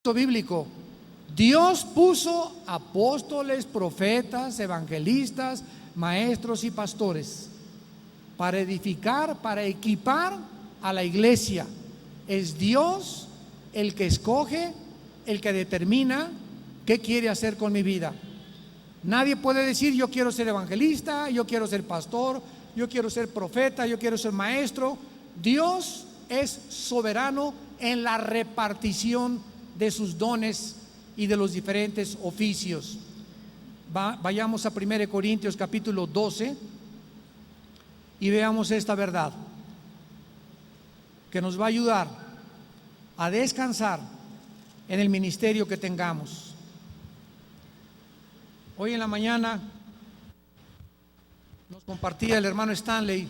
texto bíblico. Dios puso apóstoles, profetas, evangelistas, maestros y pastores para edificar, para equipar a la iglesia. Es Dios el que escoge, el que determina qué quiere hacer con mi vida. Nadie puede decir: yo quiero ser evangelista, yo quiero ser pastor, yo quiero ser profeta, yo quiero ser maestro. Dios es soberano en la repartición de sus dones y de los diferentes oficios. Vayamos a 1 Corintios capítulo 12 y veamos esta verdad que nos va a ayudar a descansar en el ministerio que tengamos. Hoy en la mañana nos compartía el hermano Stanley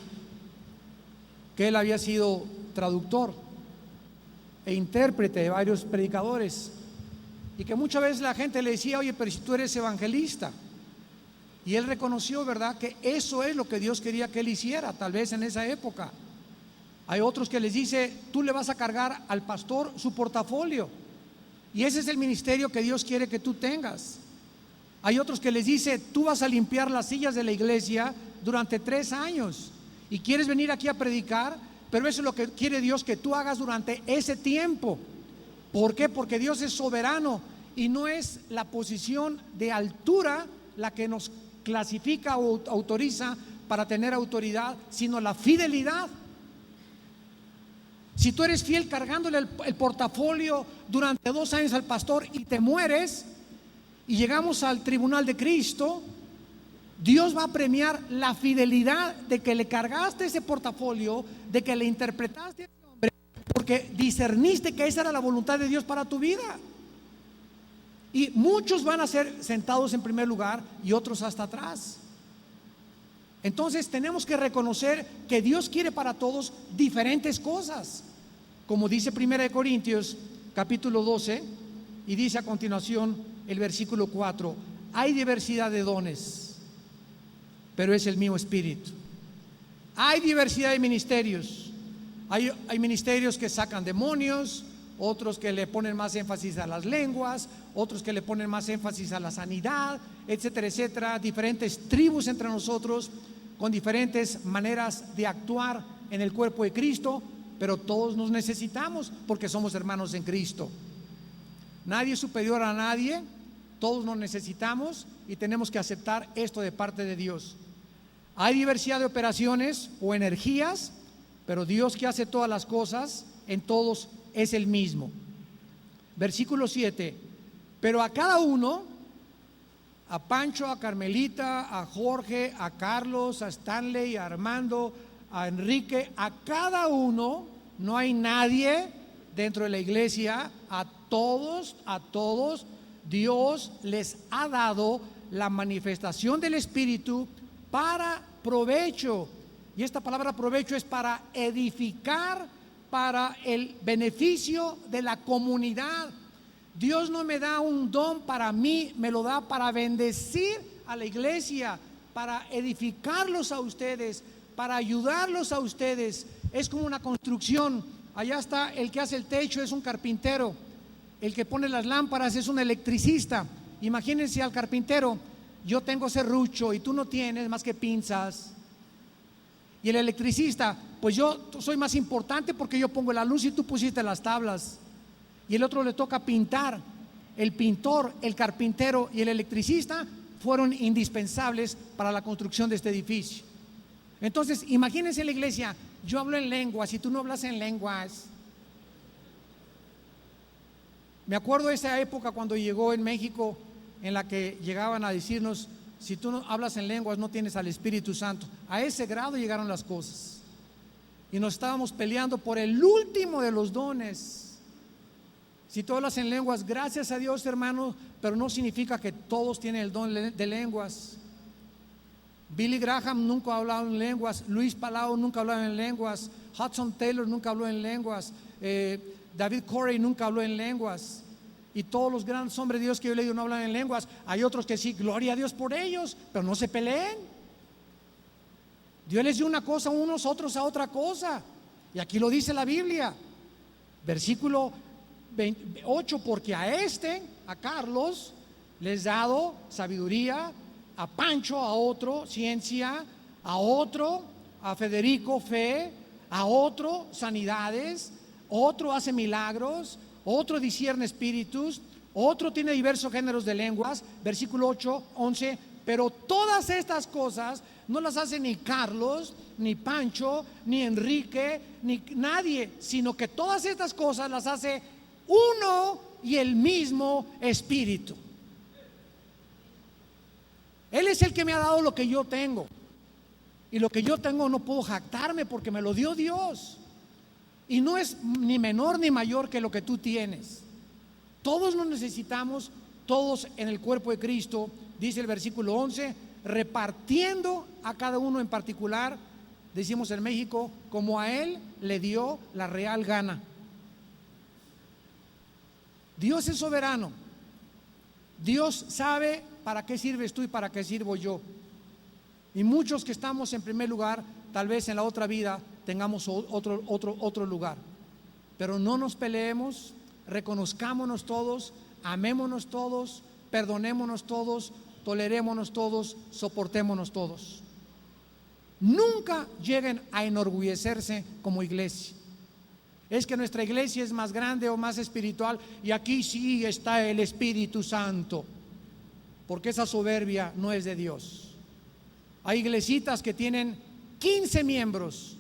que él había sido traductor e intérprete de varios predicadores, y que muchas veces la gente le decía: oye, pero si tú eres evangelista. Y él reconoció, ¿verdad?, que eso es lo que Dios quería que él hiciera, tal vez en esa época. Hay otros que les dice: tú le vas a cargar al pastor su portafolio, y ese es el ministerio que Dios quiere que tú tengas. Hay otros que les dice: tú vas a limpiar las sillas de la iglesia durante 3 años y quieres venir aquí a predicar, pero eso es lo que quiere Dios que tú hagas durante ese tiempo. ¿Por qué? Porque Dios es soberano y no es la posición de altura la que nos clasifica o autoriza para tener autoridad, sino la fidelidad. Si tú eres fiel cargándole el portafolio durante 2 años al pastor y te mueres y llegamos al tribunal de Cristo, Dios va a premiar la fidelidad de que le cargaste ese portafolio, de que le interpretaste a ese hombre, porque discerniste que esa era la voluntad de Dios para tu vida. Y muchos van a ser sentados en primer lugar y otros hasta atrás. Entonces tenemos que reconocer que Dios quiere para todos diferentes cosas, como dice 1 Corintios capítulo 12, y dice a continuación el versículo 4: hay diversidad de dones, pero es el mismo Espíritu. Hay diversidad de ministerios. Hay ministerios que sacan demonios, otros que le ponen más énfasis a las lenguas, otros que le ponen más énfasis a la sanidad, etcétera, etcétera. Diferentes tribus entre nosotros con diferentes maneras de actuar en el cuerpo de Cristo, pero todos nos necesitamos porque somos hermanos en Cristo. Nadie es superior a nadie, todos nos necesitamos y tenemos que aceptar esto de parte de Dios. Hay diversidad de operaciones o energías, pero Dios, que hace todas las cosas en todos, es el mismo. Versículo 7: pero a cada uno, a Pancho, a Carmelita, a Jorge, a Carlos, a Stanley, a Armando, a Enrique, a cada uno, no hay nadie dentro de la iglesia, a todos Dios les ha dado la manifestación del Espíritu para provecho. Y esta palabra provecho es para edificar, para el beneficio de la comunidad. Dios no me da un don para mí, me lo da para bendecir a la iglesia, para edificarlos a ustedes, para ayudarlos a ustedes. Es como una construcción. Allá está el que hace el techo, es un carpintero. El que pone las lámparas es un electricista. Imagínense al carpintero: yo tengo serrucho y tú no tienes más que pinzas. Y el electricista: pues yo soy más importante porque yo pongo la luz y tú pusiste las tablas. Y el otro le toca pintar. El pintor, el carpintero y el electricista fueron indispensables para la construcción de este edificio. Entonces, imagínense la iglesia: yo hablo en lenguas y tú no hablas en lenguas. Me acuerdo de esa época cuando llegó en México, en la que llegaban a decirnos: si tú no hablas en lenguas no tienes al Espíritu Santo. A ese grado llegaron las cosas. Y nos estábamos peleando por el último de los dones. Si tú hablas en lenguas, gracias a Dios, hermano, pero no significa que todos tienen el don de lenguas. Billy Graham nunca ha hablado en lenguas, Luis Palau nunca ha hablado en lenguas, Hudson Taylor nunca habló en lenguas, David Corey nunca habló en lenguas. Y todos los grandes hombres de Dios que yo he leído no hablan en lenguas. Hay otros que sí, gloria a Dios por ellos, pero no se peleen. Dios les dio una cosa a unos, otros a otra cosa. Y aquí lo dice la Biblia. Versículo 8, porque a Carlos, les he dado sabiduría, a Pancho, a otro, ciencia, a otro, a Federico, fe, a otro, sanidades, otro hace milagros, otro discierne espíritus, otro tiene diversos géneros de lenguas, versículo 8, 11, pero todas estas cosas no las hace ni Carlos, ni Pancho, ni Enrique, ni nadie, sino que todas estas cosas las hace uno y el mismo Espíritu. Él es el que me ha dado lo que yo tengo. Y lo que yo tengo no puedo jactarme porque me lo dio Dios. Y no es ni menor ni mayor que lo que tú tienes. Todos lo necesitamos, todos en el cuerpo de Cristo, dice el versículo 11, repartiendo a cada uno en particular, decimos en México, como a Él le dio la real gana. Dios es soberano. Dios sabe para qué sirves tú y para qué sirvo yo. Y muchos que estamos en primer lugar, tal vez en la otra vida tengamos otro lugar. Pero no nos peleemos, reconozcámonos todos, amémonos todos, perdonémonos todos, tolerémonos todos, soportémonos todos. Nunca lleguen a enorgullecerse como iglesia. Es que nuestra iglesia es más grande o más espiritual y aquí sí está el Espíritu Santo, porque esa soberbia no es de Dios. Hay iglesitas que tienen 15 miembros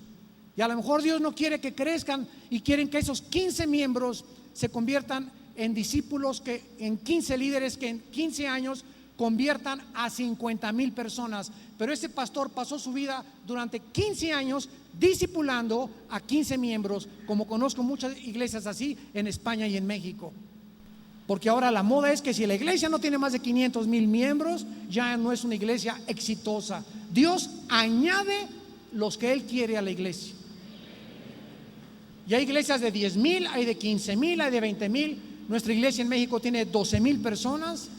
y a lo mejor Dios no quiere que crezcan y quieren que esos 15 miembros se conviertan en discípulos, que en 15 líderes que en 15 años conviertan a 50,000 personas. Pero ese pastor pasó su vida durante 15 años discipulando a 15 miembros, como conozco muchas iglesias así en España y en México. Porque ahora la moda es que si la iglesia no tiene más de 500,000 miembros, ya no es una iglesia exitosa. Dios añade los que Él quiere a la iglesia. Y hay iglesias de 10,000, hay de 15,000, hay de 20,000. Nuestra iglesia en México tiene 12,000 personas,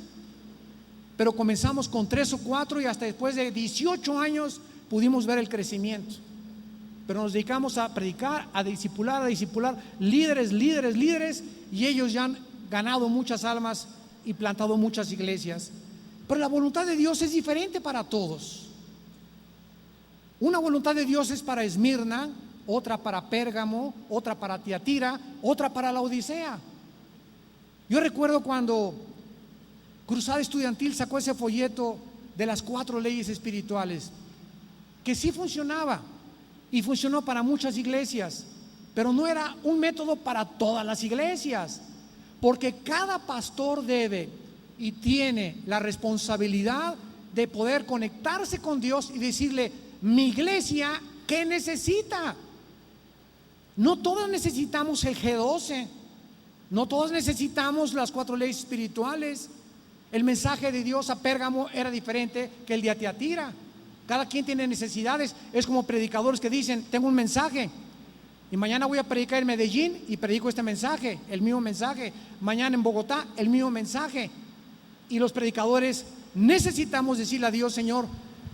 pero comenzamos con 3 o 4 y hasta después de 18 años pudimos ver el crecimiento. Pero nos dedicamos a predicar, a discipular, líderes, y ellos ya han ganado muchas almas y plantado muchas iglesias. Pero la voluntad de Dios es diferente para todos. Una voluntad de Dios es para Esmirna, otra para Pérgamo, otra para Tiatira, otra para la Odisea. Yo recuerdo cuando Cruzada Estudiantil sacó ese folleto de las 4 leyes espirituales, que sí funcionaba y funcionó para muchas iglesias, pero no era un método para todas las iglesias. Porque cada pastor debe y tiene la responsabilidad de poder conectarse con Dios y decirle: mi iglesia, ¿qué necesita? No todos necesitamos el G12, no todos necesitamos las 4 leyes espirituales. El mensaje de Dios a Pérgamo era diferente que el de Tiatira. Cada quien tiene necesidades. Es como predicadores que dicen: tengo un mensaje y mañana voy a predicar en Medellín y predico este mensaje, el mismo mensaje. Mañana en Bogotá, el mismo mensaje. Y los predicadores necesitamos decirle a Dios: Señor,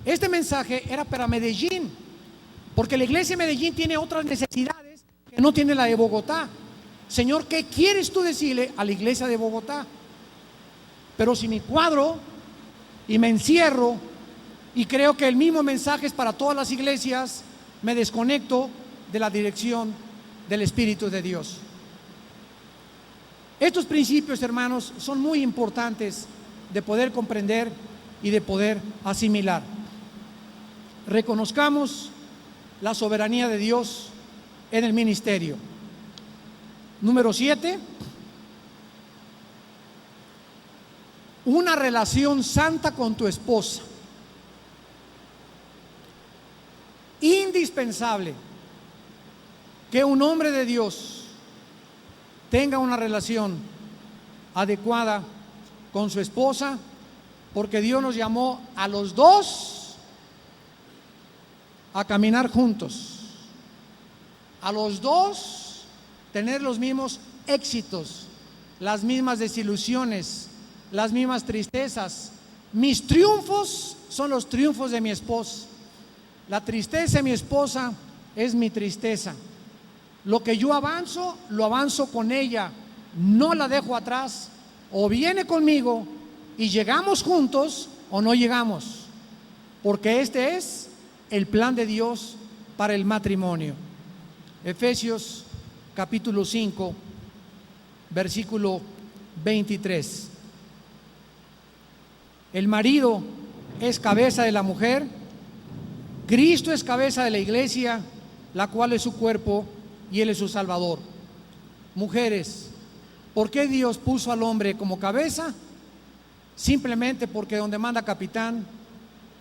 este mensaje era para Medellín, porque la iglesia de Medellín tiene otras necesidades que no tiene la de Bogotá. Señor, ¿qué quieres tú decirle a la iglesia de Bogotá? Pero si me cuadro y me encierro y creo que el mismo mensaje es para todas las iglesias, me desconecto de la dirección del Espíritu de Dios. Estos principios, hermanos, son muy importantes de poder comprender y de poder asimilar. Reconozcamos la soberanía de Dios en el ministerio. Número 7, una relación santa con tu esposa. Indispensable que un hombre de Dios tenga una relación adecuada con su esposa, porque Dios nos llamó a los dos a caminar juntos, a los dos tener los mismos éxitos, las mismas desilusiones, las mismas tristezas. Mis triunfos son los triunfos de mi esposa, la tristeza de mi esposa es mi tristeza. Lo que yo avanzo, lo avanzo con ella. no la dejo atrás, o viene conmigo y llegamos juntos o no llegamos, porque este es el plan de Dios para el matrimonio. Efesios capítulo 5, versículo 23. El marido es cabeza de la mujer, Cristo es cabeza de la iglesia, la cual es su cuerpo y Él es su Salvador. Mujeres, ¿por qué Dios puso al hombre como cabeza? Simplemente porque donde manda capitán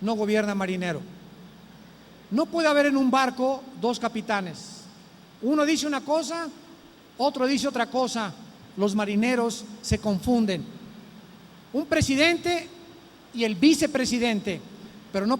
no gobierna marinero. No puede haber en un barco dos capitanes. Uno dice una cosa, otro dice otra cosa. Los marineros se confunden. Un presidente y el vicepresidente, pero no